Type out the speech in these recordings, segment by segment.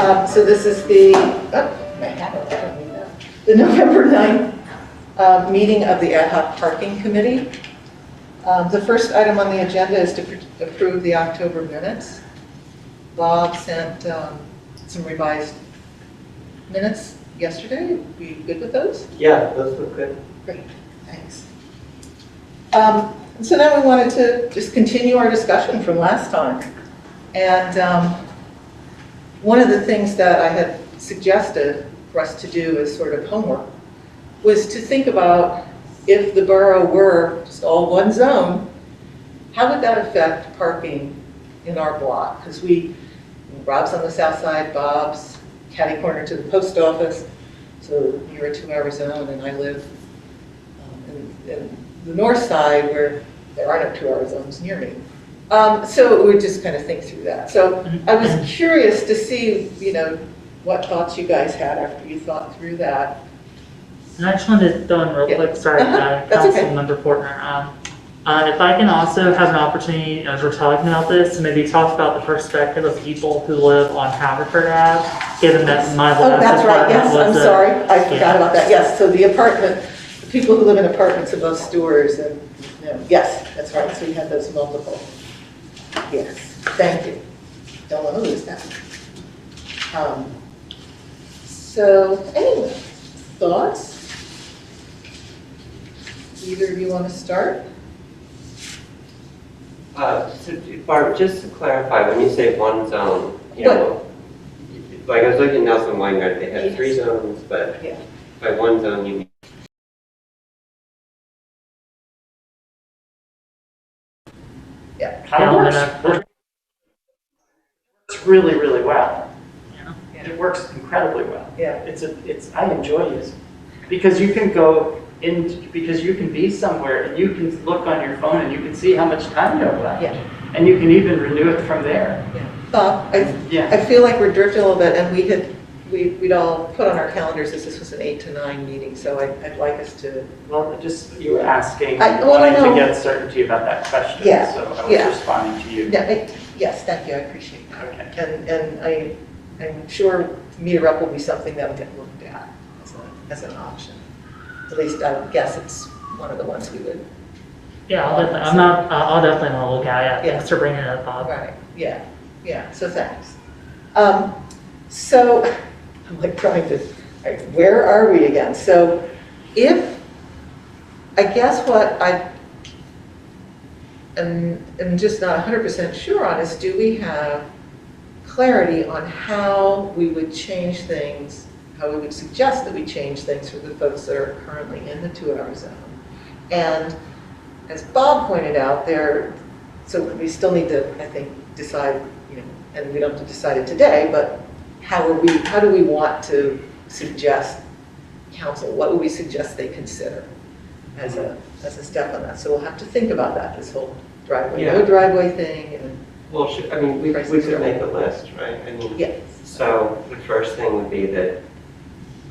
So this is the November 9th meeting of the Ad Hoc Parking Committee. The first item on the agenda is to approve the October minutes. Bob sent some revised minutes yesterday. We good with those? Yeah, those look good. Great, thanks. So now we wanted to just continue our discussion from last time. And one of the things that I had suggested for us to do as sort of homework was to think about if the borough were just all one zone, how would that affect parking in our block? Because Rob's on the south side, Bob's catty corner to the post office, so you're a 2-hour zone, and I live in the north side where there are no 2-hour zones near me. So we would just kind of think through that. So I was curious to see, what thoughts you guys had after you thought through that. And I just wanted to throw in real quick, sorry, Councilmember Portner. If I can also have an opportunity, as we're talking about this, to maybe talk about the perspective of people who live on Haverberg Ave, given that my last that's right, yes, I'm was sorry, I forgot about that, yes. So the people who live in apartments above stores, and, yes, that's right, so you have those multiple. Yes, thank you. Don't want to lose that. So, anyway, thoughts? Either of you want to start? So Barb, just to clarify, when you say one zone, like I was looking at Nelson Weingart, they have 3 zones, but by one zone you mean. Yeah. It works really, really well. It works incredibly well. Yeah. I enjoy using it because you can go in, because you can be somewhere and you can look on your phone and you can see how much time you have left. Yeah. And you can even renew it from there. Yeah. I feel like we're drifting a little bit, and we'd all put on our calendars that this was an 8 to 9 meeting, so I'd like us to. Well, you were asking, wanting to get certainty about that question, so I was responding to you. Yes, thank you, I appreciate that. Okay. And I'm sure meter up will be something that will get looked at as an option. At least I would guess it's one of the ones we would. Yeah, I'll definitely want to look at it. Yeah. Thanks for bringing it up, Bob. Right, yeah, so thanks. So I'm like trying to, where are we again? So I guess what I am just not 100% sure on is, do we have clarity on how we would change things, how we would suggest that we change things for the folks that are currently in the 2-hour zone? And as Bob pointed out, so we still need to, I think, decide, and we don't have to decide it today, but how do we want to suggest council, what would we suggest they consider as a step on that? So we'll have to think about that, this whole driveway, no driveway thing. And well, we could make a list, right? So the first thing would be that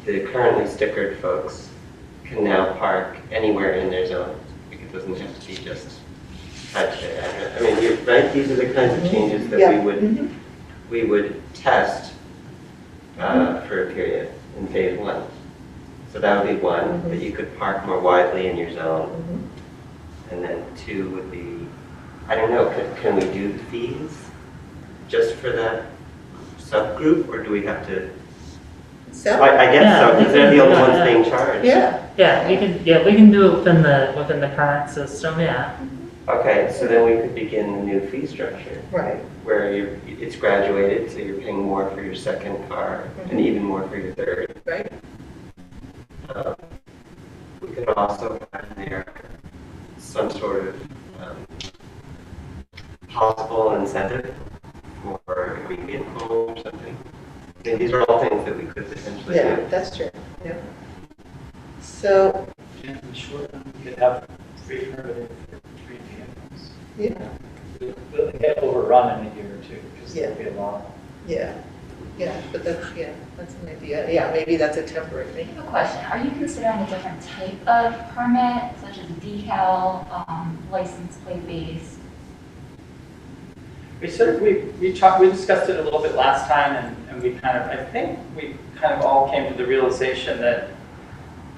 the currently stickered folks can now park anywhere in their zone. It doesn't have to be just attached to their address. You're right, these are the kinds of changes that we would test for a period in phase 1. So that would be 1, that you could park more widely in your zone. And then 2 would be, I don't know, can we do the fees just for that subgroup, or do we have to? I guess so, because they're the only ones being charged. We can do it within the current system, Okay, so then we could begin the new fee structure. Right. Where it's graduated, so you're paying more for your second car and even more for your third. Right. We could also have there some sort of possible incentive for a vehicle or something. And these are all things that we could potentially do. Yeah, that's true. Yeah. So. In short, we could have free permitting for 3 vehicles. Yeah. We'll get overrun in a year or 2 because there'll be a lot. But that's an idea. Yeah, maybe that's a temporary thing. I have a question. Are you considering a different type of permit, such as decal, license plate based? We discussed it a little bit last time, and and I think we kind of all came to the realization that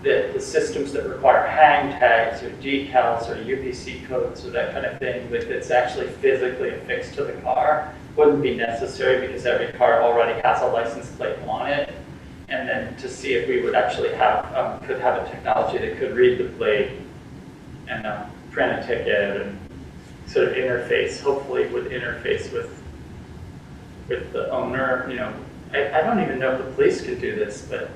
the systems that require hang tags or decals or UPC codes or that kind of thing, that's actually physically affixed to the car, wouldn't be necessary because every car already has a license plate on it. And then to see if we would actually could have a technology that could read the plate and print a ticket and sort of interface, hopefully would interface with the owner. I don't even know if the police can do this, but.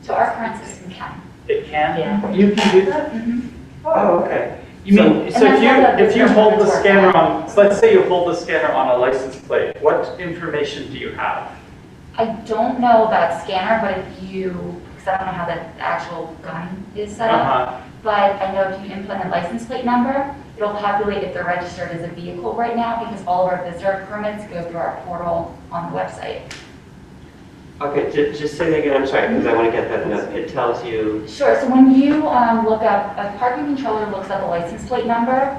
So our current system can. It can? Yeah. You can do that? Mhm. Oh, okay. You mean, so if you hold the scanner on, so let's say you hold the scanner on a license plate, what information do you have? I don't know about scanner, but if you, because I don't know how the actual gun is set up, but I know if you input a license plate number, it'll populate if they're registered as a vehicle right now, because all of our visitor permits go through our portal on the website. Okay, just say that again, I'm sorry, because I want to get that note. It tells you, Sure, so when you look up, a parking controller looks up a license plate number,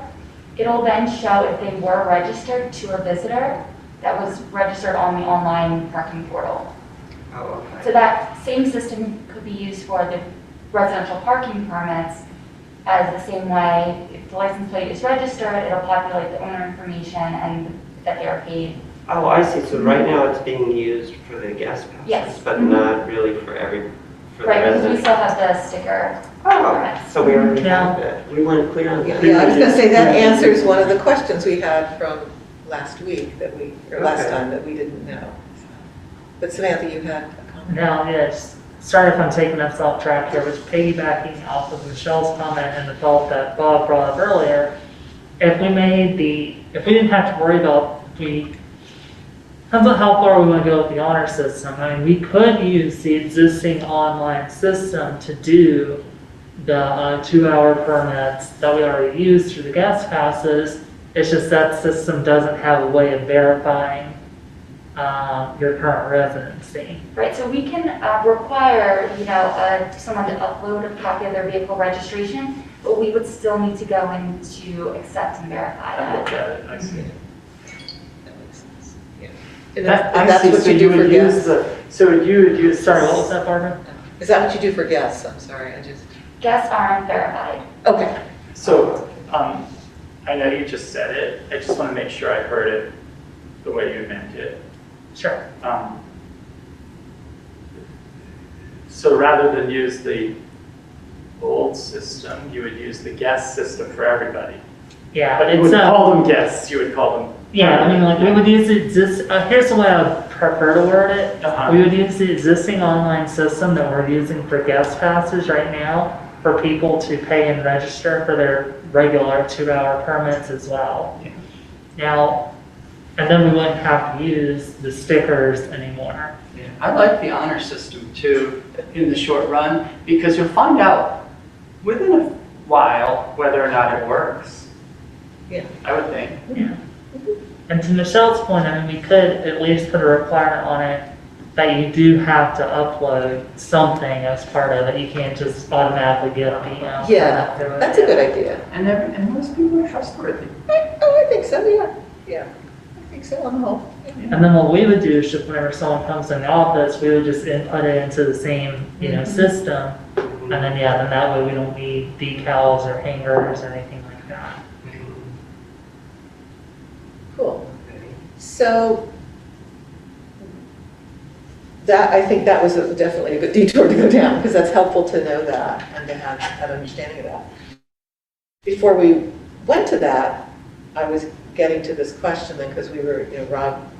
it'll then show if they were registered to a visitor that was registered on the online parking portal. oh, So okay. that same system could be used for the residential parking permits as the same way. If the license plate is registered, it'll populate the owner information and that they are paid. Oh, I see, so right now it's being used for the guest passes, Yes. but not really for the Right, because we residents. still have the sticker Oh, permits. so we already Yeah. have that. We weren't clear on that. Yeah, I was gonna say that answers one of the questions we had from last week or last Okay. time that we didn't know. But Samantha, you had a comment? Now, yes, sorry if I'm taking us off track here, but piggybacking off of Michelle's comment and the thought that Bob brought up earlier, if we didn't have to worry about, depends on how far we want to go with the honor system. I mean, we could use the existing online system to do the 2-hour permits that we already use through the guest passes. It's just that system doesn't have a way of verifying your current residency. Right, so we can require, someone to upload a copy of their vehicle registration, but we would still need to go in to accept and verify I look that. at it, I see. That makes sense. Yeah. And That- I that's see. what So you do for would use guests? So you would use. Sorry, what was that, Barbara? Is that what you do for guests? I'm sorry, Guests aren't verified. okay. So, I know you just said it, I just want to make sure I heard it the way you meant it. Sure. So rather than use the old system, you would use the guest system for everybody. Yeah, But you it's wouldn't call them guests, you would call them. yeah, I mean, like, we would use here's the way I would prefer to word it. Uh-huh. We would use the existing online system that we're using for guest passes right now for people to pay and register for their regular 2-hour permits as well. Yeah. Now, and then we wouldn't have to use the stickers anymore. Yeah, I like the honor system too, in the short run, because you'll find out within a while whether or not it works. Yeah. I would think. Yeah. And to Michelle's point, I mean, we could at least put a requirement on it that you do have to upload something as part of it. You can't just automatically get the Yeah, that's a good idea. And most people are trustworthy. I think so, yeah. Yeah, I think so on the whole. And then what we would do is just whenever someone comes in the office, we would just input it into the same, system. And then, then that way we don't need decals or hangers or anything like that. Cool. So I think that was definitely a good detour to go down, because that's helpful to know that and to have an understanding of that. Before we went to that, I was getting to this question then, because we were, Rob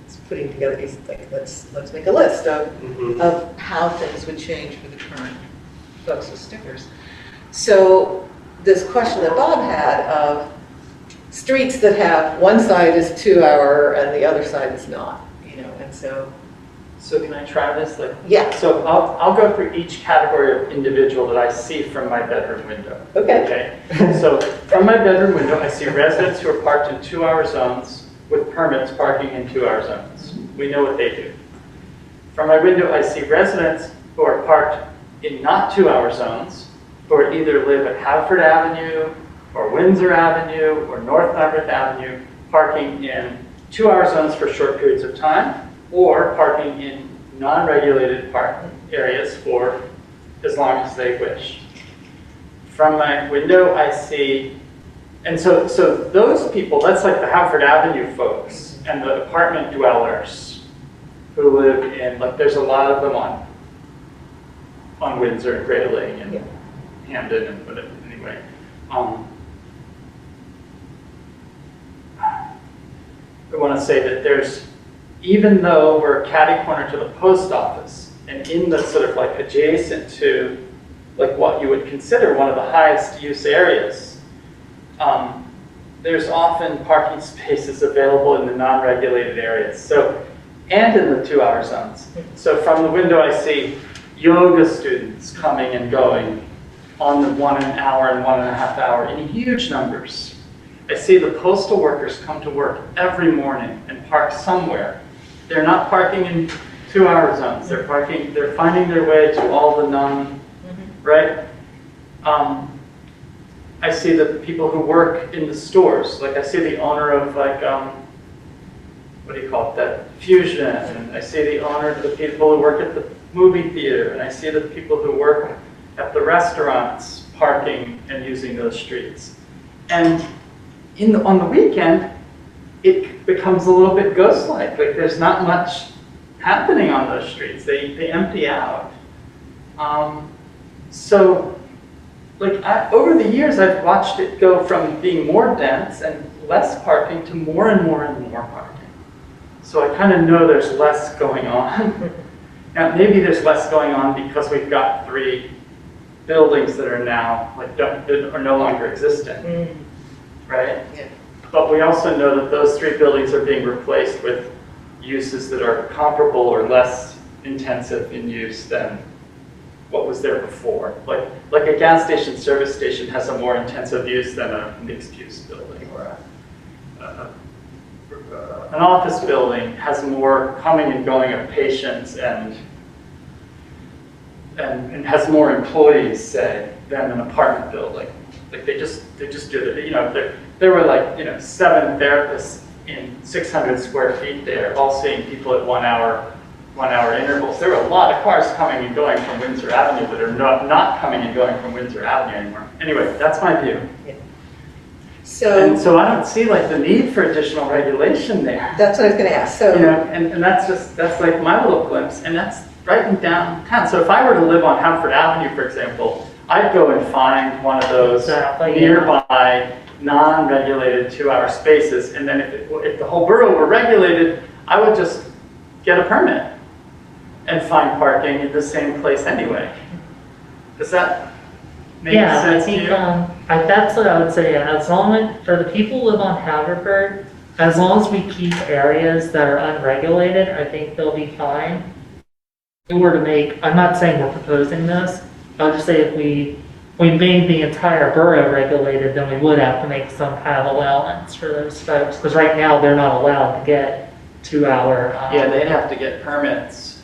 was putting together, he's like, let's make a list of how things would change for the current folks with stickers. So this question that Bob had of streets that have one side is 2-hour and the other side is not, and so. So can I try this? Yeah. So I'll go through each category of individual that I see from my bedroom window. Okay. So from my bedroom window, I see residents who are parked in 2-hour zones with permits parking in 2-hour zones. We know what they do. From my window, I see residents who are parked in not 2-hour zones, who are either live at Haverberg Avenue or Windsor Avenue or North Lambeth Avenue, parking in 2-hour zones for short periods of time, or parking in non-regulated park areas for as long as they wish. From my window, I see, and so those people, that's like the Haverberg Avenue folks and the apartment dwellers who live in, like there's a lot of them on Windsor and Grayling and Hamden and whatever, anyway. I want to say that there's, even though we're catty corner to the post office and in the sort of like adjacent to like what you would consider one of the highest use areas, there's often parking spaces available in the non-regulated areas. So, and in the 2-hour zones. So from the window I see yoga students coming and going on the 1 hour and 1.5 hour in huge numbers. I see the postal workers come to work every morning and park somewhere. They're not parking in 2-hour zones. They're finding their way to all the right? I see the people who work in the stores. Like I see the owner of like, what do you call it, that Fusion, and I see the owner of the people who work at the movie theater, and I see the people who work at the restaurants parking and using those streets. And on the weekend, it becomes a little bit ghost-like. Like there's not much happening on those streets. They empty out. So, like over the years, I've watched it go from being more dense and less parking to more and more and more parking. So I kind of know there's less going on. Now maybe there's less going on because we've got 3 buildings that are now like that are no longer existent, right? Yeah. But we also know that those 3 buildings are being replaced with uses that are comparable or less intensive in use than what was there before. Like a gas station, service station has a more intensive use than a mixed-use building, or an office building has more coming and going of patients and has more employees, say, than an apartment building. Like they just do it. You know, there were like 7 therapists in 600 square feet there, all seeing people at 1 hour intervals. There were a lot of cars coming and going from Windsor Avenue that are not coming and going from Windsor Avenue anymore. Anyway, that's my view. Yeah. So I don't see like the need for additional regulation there. That's what I was going to ask. So and that's like my little glimpse, and that's right in downtown. So if I were to live on Haverberg Avenue, for example, I'd go and find one of those nearby non-regulated 2-hour spaces, and then if the whole borough were regulated, I would just get a permit and find parking in the same place anyway. Does that make sense to you? That's what I would say. As long as, for the people who live on Haverberg, as long as we keep areas that are unregulated, I think they'll be fine. If we were to make, I'm not saying we're proposing this, I'll just say if we made the entire borough regulated, then we would have to make some kind of allowance for those folks, because right now they're not allowed to get 2-hour. Yeah, they'd have to get permits.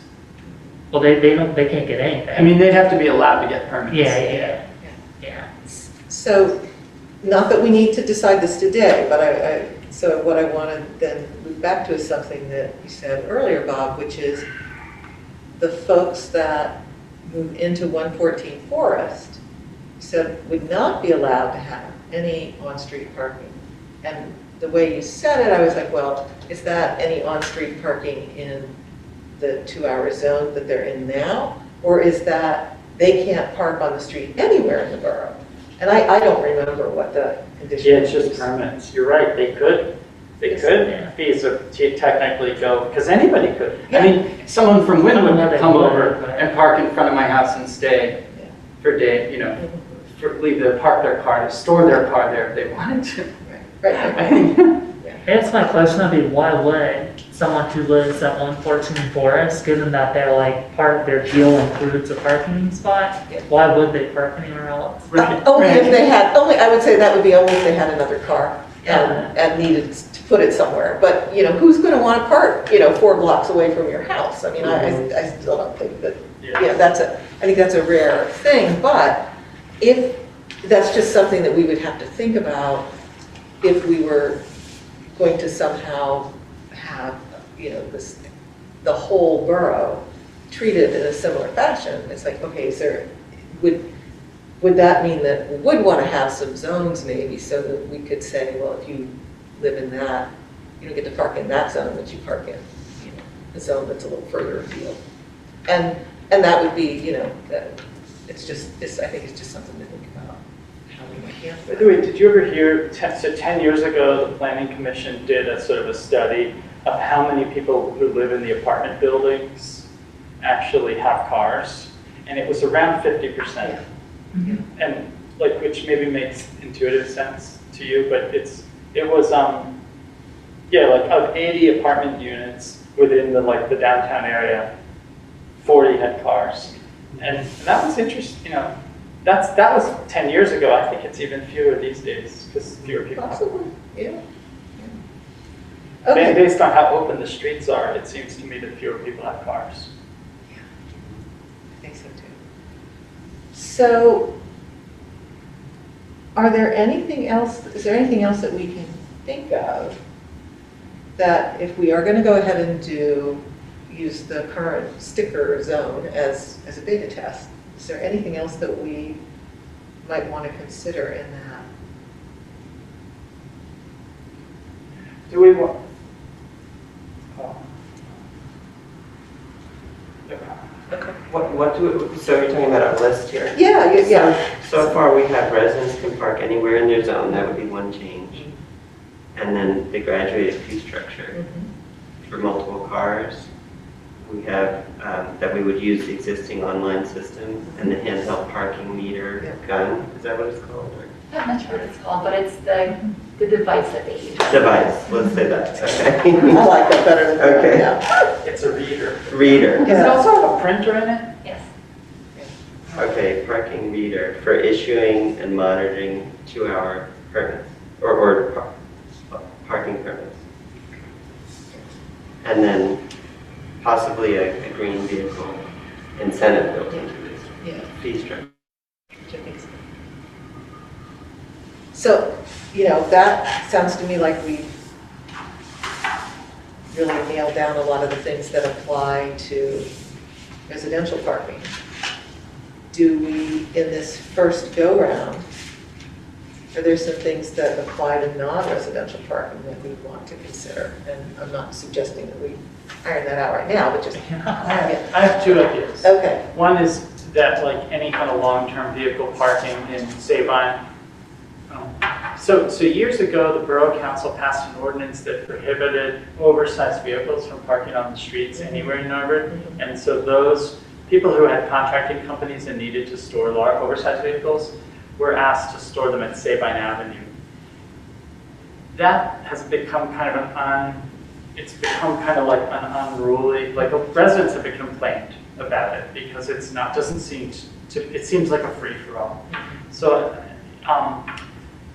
Well, they can't get anything. I mean, they'd have to be allowed to get permits. Yeah. So, not that we need to decide this today, but so what I want to then move back to is something that you said earlier, Bob, which is the folks that move into 114 Forest said would not be allowed to have any on-street parking. And the way you said it, I was like, well, is that any on-street parking in the 2-hour zone that they're in now? Or is that they can't park on the street anywhere in the borough? And I don't remember what the condition Yeah, it's just permits. You're right, they could fees to technically go, because anybody could. Yeah. I mean, someone from Wynwood could come over and park in front of my house and stay for day, park their car, store their car there if they wanted to. Right. I guess my question would be, why would someone who lives at 114 Forest, given that they're like part of their deal includes a parking spot, why would they park anywhere else? Only if they had, I would say that would be only if they had another car and needed to put it somewhere. But, who's going to want to park, 4 blocks away from your house? I mean, I still don't think that, I think that's a rare thing. But if that's just something that we would have to think about if we were going to somehow have, the the whole borough treated in a similar fashion. It's like, okay, would that mean that we would want to have some zones maybe so that we could say, well, if you live in that, you don't get to park in that zone that you park in, you know, a zone that's a little further afield. And that would be, you know, it's just, I think it's just something to think about. How we might handle By it. the way, did you ever hear, so 10 years ago, the Planning Commission did a sort of a study of how many people who live in the apartment buildings actually have cars, and it was around 50%. And like, which maybe makes intuitive sense to you, but it was yeah, like of 80 apartment units within the downtown area, 40 had cars. And that was interesting, you know, that was 10 years ago. I think it's even fewer these days because fewer people have. Possibly, yeah. Okay. Based on how open the streets are, it seems to me that fewer people have cars. I think so too. So, is there anything else that we can think of that if we are going to go ahead and use the current sticker zone as a beta test, is there anything else that we might want to consider in that? Do we want? Oh. Okay. So you're talking about our list here? Yeah. So far, we have residents can park anywhere in their zone. That would be one change. And then the graduated fee structure for multiple cars. We have that we would use the existing online system and the handheld parking meter gun. Is that what it's called? Or? I'm not sure what it's called, but it's the device that they use. Device. Let's say that. Okay. I like that better than that. Okay. Yeah. It's a reader. Reader. Does it also have a printer in it? Yes. Okay, parking meter for issuing and monitoring 2-hour permits or parking permits. And then possibly a green vehicle incentive built into this fee structure. So, you know, that sounds to me like we've really nailed down a lot of the things that apply to residential parking. Do we, in this first go-round, are there some things that apply to non-residential parking that we want to consider? And I'm not suggesting that we iron that out right now, but just. I have two ideas. Okay. One is that like any kind of long-term vehicle parking in Sabine. So years ago, the Borough Council passed an ordinance that prohibited oversized vehicles from parking on the streets anywhere in Norwood. And so those people who had contracting companies and needed to store large oversized vehicles were asked to store them at Sabine Avenue. That has become kind of it's become kind of like an unruly, like residents have been complained about it because it's not, doesn't seem it seems like a free-for-all. So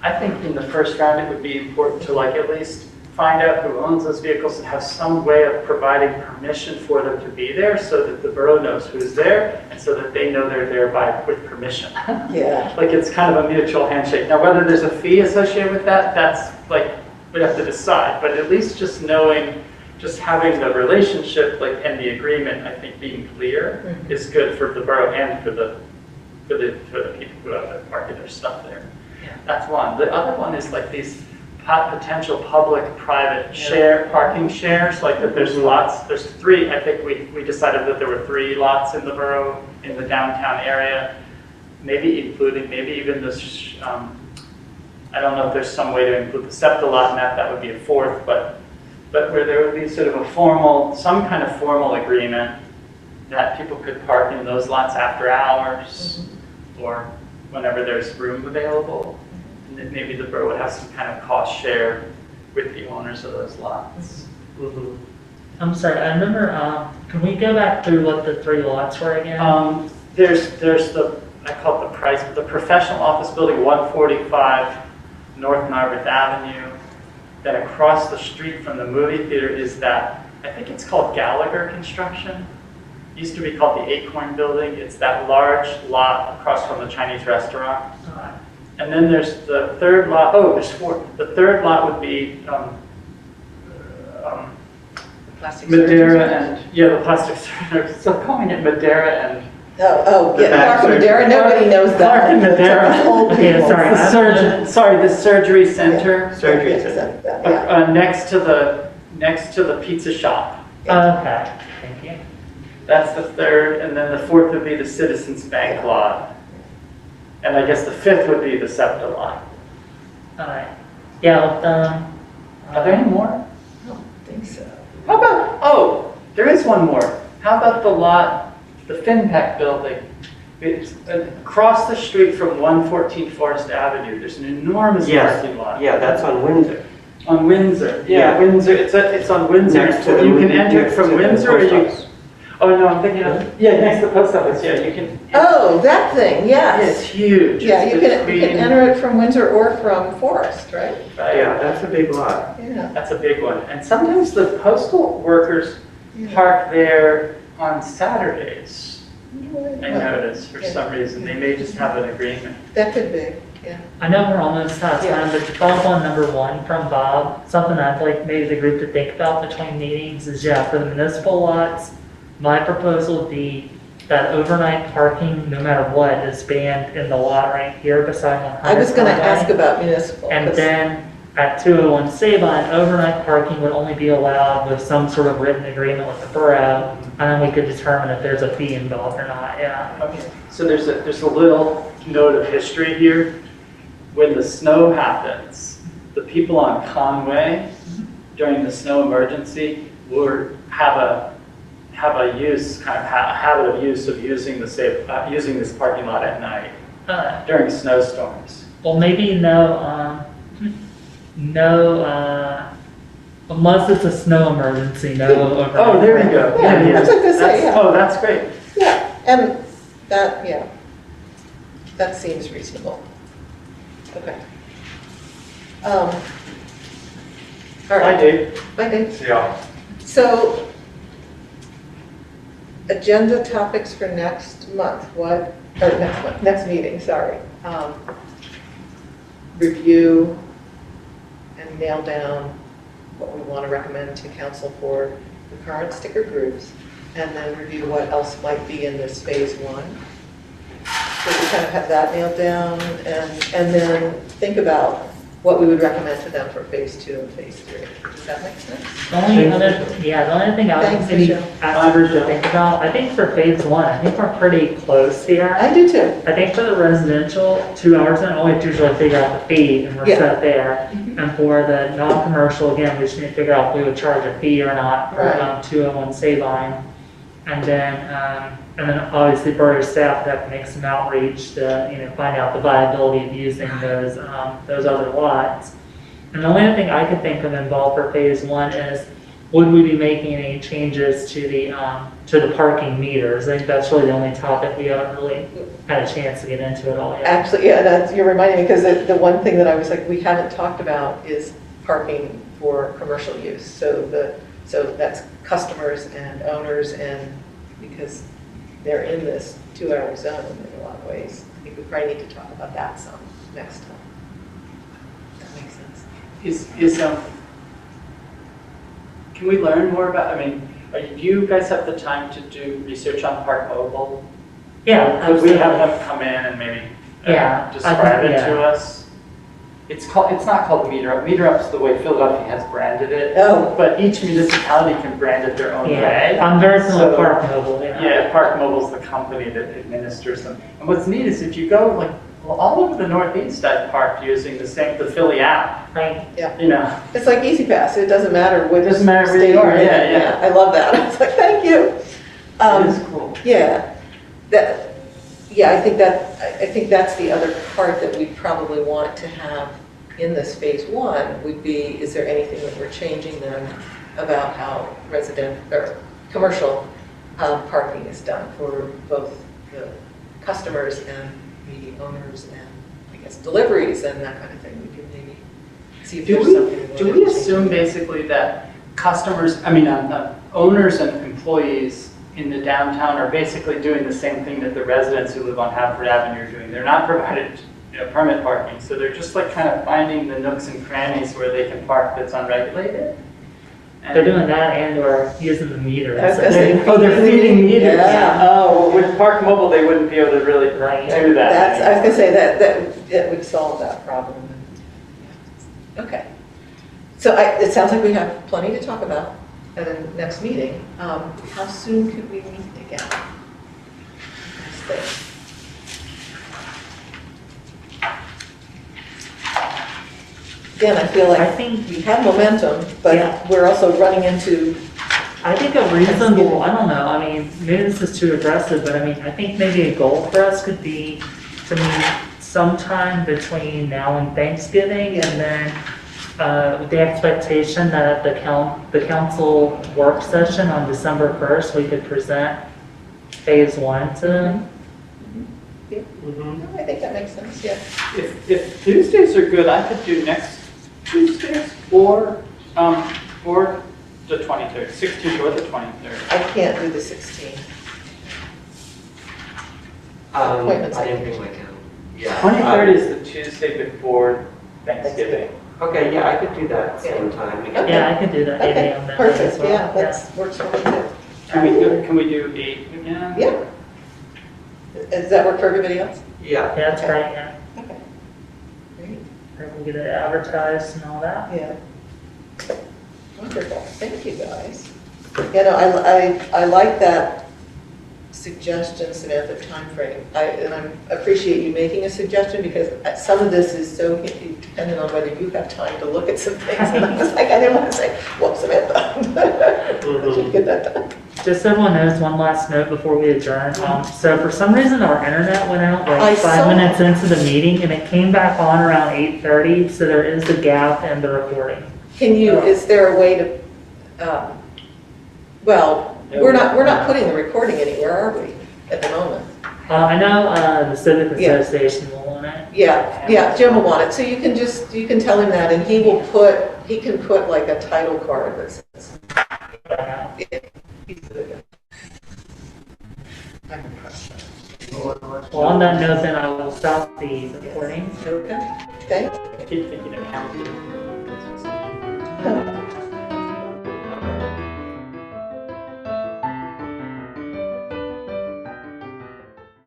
I think in the first round it would be important to like at least find out who owns those vehicles and have some way of providing permission for them to be there so that the borough knows who's there and so that they know they're there with permission. Yeah. Like it's kind of a mutual handshake. Now whether there's a fee associated with that, that's like, we'd have to decide, but at least just knowing, just having the relationship and the agreement, I think being clear is good for the borough and for the people who have to park their stuff there. Yeah. That's one. The other one is like these potential public-private parking shares, like that there's lots, there's 3, I think we decided that there were 3 lots in the borough, in the downtown area, maybe even this, I don't know if there's some way to include the SEPTA lot in that would be a 4th, but where there would be sort of some kind of formal agreement that people could park in those lots after hours or whenever there's room available. And then maybe the borough would have some kind of cost share with the owners of those lots. I'm sorry, I remember, can we go back through what the 3 lots were again? There's I call it the professional office building, 145 North Narberth Avenue. Then across the street from the movie theater is that, I think it's called Gallagher Construction. It used to be called the Acorn Building. It's that large lot across from the Chinese restaurant. And then there's the 3rd lot, there's 4. The 3rd lot would be Plastic surgery Madeira centers? and, yeah, the plastic surgery, still calling it Madeira and. Oh, The yeah, back Clark and Madeira, nobody knows that. Clark and Madeira. Old Okay, people. sorry. The surgery center, Surgery Yeah, center. yeah. next to the pizza shop. Okay, thank you. That's the third, and then the fourth would be the Citizens Bank lot. And I guess the fifth would be the SEPTA lot. Alright. Yeah, Are there any more? I don't think so. How about, oh, there is one more. How about the lot, the FinPec building? It's across the street from 114 Forest Avenue. There's an enormous Yes. parking lot. Yeah, that's on Windsor. On Windsor. Yeah. Windsor. It's on Windsor. Next to the You can enter it next from to the Windsor or post you, office. oh no, I'm thinking of, yeah, next to the post office. Yeah, you can. Oh, that thing, Yeah, yes. it's huge. Yeah, It's you can between- enter it from Windsor or from Forest, right? Right. Yeah, that's a big lot. Yeah. That's a big one. And sometimes the postal workers Yeah. park there on Saturdays. I Well, notice for some reason. They may just have an agreement. that could be, yeah. I know we're almost out of Yeah. time, but to follow up on number one from Bob, something I'd like maybe the group to think about between meetings is, yeah, for the municipal lots, my proposal would be that overnight parking, no matter what, is banned in the lot right here beside 100. I was gonna ask Conway. about municipal. And 'cause- then at 201 Sabine, overnight parking would only be allowed with some sort of written agreement with the borough, and then we could determine if there's a fee involved or not, yeah. Okay. So there's a little note of history here. When the snow happens, the people on Conway during the snow emergency would have a use, kind of habit of use of using using this parking lot at night during snowstorms. Well, maybe unless it's a snow emergency, no overnight. Oh, there you go. Yeah, that's what they say, yeah. Oh, that's great. Yeah, and that, yeah, that seems reasonable. Okay. All Hi, right. Dave. Bye, Dave. See y'all. So, agenda topics for next month, what, or next month, next meeting, sorry. Review and nail down what we want to recommend to council for the current sticker groups, and then review what else might be in this phase one. So we kind of have that nailed down, and then think about what we would recommend to them for phase two and phase three. Does that make sense? The only other thing I would Thanks, maybe Michelle. ask you to think about, I think for phase one, I think we're pretty close here. I do too. I think for the residential, 2 hours in, all we have to usually figure out the fee, and we're Yeah. set there. Mhm. And for the non-commercial, again, we just need to figure out if we would charge a fee or not for Right. 201 Sabine. And then obviously borough staff would have to make some outreach to, find out the viability of using those other lots. And the only other thing I could think of involved for phase one is, would we be making any changes to the parking meters? I think that's really the only topic we haven't really had a chance to get into at all yet. Actually, yeah, you're reminding me, because the one thing that I was like, we haven't talked about is parking for commercial use. So that's customers and owners, and because they're in this 2-hour zone in a lot of ways. I think we probably need to talk about that some next time. That makes sense. Can we learn more about, do you guys have the time to do research on Park Mobile? Yeah, Could we have absolutely. them come in and maybe Yeah, I describe think- it to us? It's not called Meter Up. Meter Up's the way Philadelphia has branded it. Oh. But each municipality can brand it their own way. Yeah, I'm very familiar with So- Park Mobile, yeah. Yeah, Park Mobile's the company that administers them. And what's neat is if you go all over the Northeast, I've parked using the Philly app, Right. It's like Easy Pass. It doesn't matter what It doesn't matter where state you are, you're in. yeah. I love that. I was like, thank you. It is cool. Yeah, I think that's the other part that we probably want to have in this phase one would be, is there anything that we're changing then about how commercial parking is done for both the customers and the owners and I guess deliveries and that kind of thing. We could maybe see if there's something. Do we assume basically that owners and employees in the downtown are basically doing the same thing that the residents who live on Haverberg Avenue are doing? They're not provided permit parking, so they're just kind of finding the nooks and crannies where they can park that's unregulated? They're doing that and or using the meters. I was gonna say, Oh, they're feeding meters. Yeah. Oh, well, with Park Mobile, they wouldn't be able to really Right. do that. I was gonna say that would solve that problem. Okay. So it sounds like we have plenty to talk about at the next meeting. How soon could we meet again? Next thing. Again, I feel I like think, we have momentum, Yeah. but we're also running into, I think a reasonable, I don't know, I mean, maybe this is too aggressive, but I mean, I think maybe a goal for us could be to meet sometime between now and Thanksgiving, and then with the expectation that at the council work session on December 1st, we could present phase 1 to them. Mhm. I think that makes sense, yeah. If Tuesdays are good, I could do next Tuesdays or the 23rd, 16th or the 23rd. I can't do the 16th. Appointments, I I didn't think. bring my calendar. Yeah. 23rd is the Tuesday before Thanksgiving. Okay, yeah, I could do that same time. Okay. Yeah, I could do that 8 Okay, a.m. that day as perfect, well. yeah, that works for me too. Can we do 8 again? Yeah. Does that work for everybody else? Yeah. Yeah, that's great, yeah. Okay. Great, And we'll get it advertised and all that. yeah. Wonderful, thank you guys. You know, I like that suggestion, Samantha, timeframe. And I appreciate you making a suggestion because some of this is so dependent on whether you have time to look at some things. And I was like, I didn't want to say, well, Samantha, I should get that done. Just so everyone knows, one last note before we adjourn. So for some reason, our internet went out I like saw. 5 minutes into the meeting, and it came back on around 8:30, so there is a gap in the recording. Can you, is there a way to, well, we're not putting the recording anywhere, are we, at the moment? I know the Civic Yeah. Association will want it. Yeah, Jim will want it, so you can tell him that, and he can put like a title card that says. I'm impressed. Well, on that note, then I will stop the recording. Okay, thanks. I keep thinking of counting.